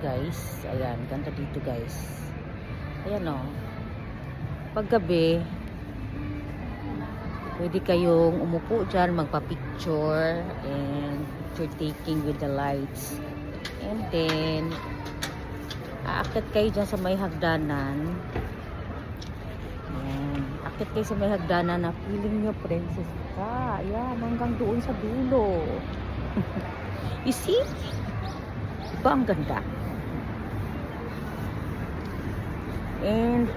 guys. Ayan, ganda dito guys. Ayan o. Paggabi, pwede kayong umupo dyan, magpa-picture and picture taking with the lights. And then, aakyat kayo dyan sa may hagdanan. Ayan. Aakyat kayo sa may hagdanan na feeling nyo princess ka. Ayan, hanggang doon sa dulo. You see? Diba ang ganda? And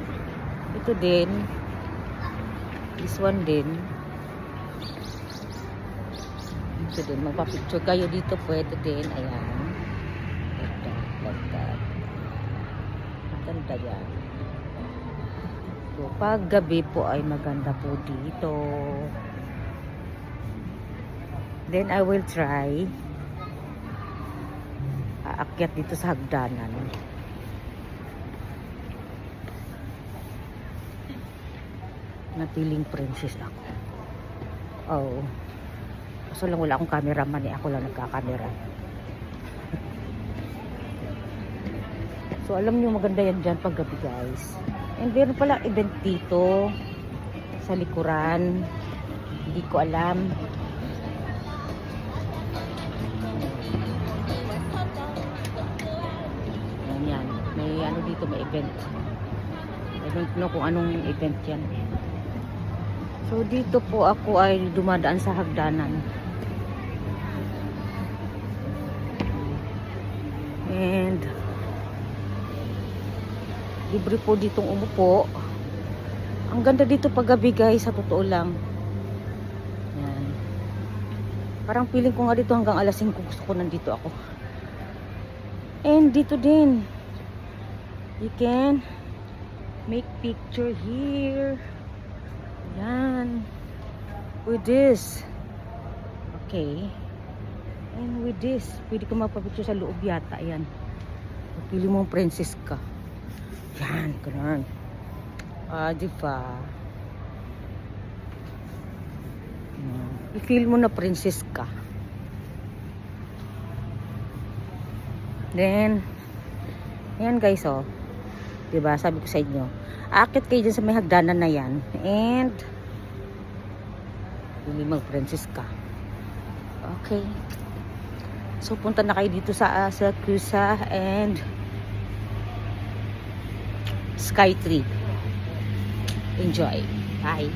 ito din, this one din, ito din, magpa-picture kayo dito, pwede din. Ayan, ganda, maganda yan. So pag gabi po ay maganda po dito. Then I will try aakyat dito sa hagdanan. Na feeling princess ako. Oh. Kaso lang wala akong cameraman eh. Ako lang nagkakamera. So alam niyo maganda yan dyan pag gabi guys. And meron pala event dito sa likuran. Hindi ko alam. Yan. May ano dito, may event. I don't know kung anong event yan. So dito po ako ay dumadaan sa hagdanan. And libre po ditong umupo. Ang ganda dito pag gabi guys, sa totoo lang. Yan. Parang feeling ko nga dito hanggang alas 5 gusto ko nandito ako. And dito din, you can make picture here. Yan. With this. Okay. And with this, pwede ka magpapicture sa loob yata. Yan. Pili mo princess ka. Yan. Ganun. Diba? I-feel mo na princess ka. Then, yan guys, oh. Diba? Sabi ko sa inyo. Aakit kayo dyan sa may hagdanan na yan. And, hindi mag-princess ka. Okay. So, punta na kayo dito sa Cruza and Sky Tree. Enjoy. Bye.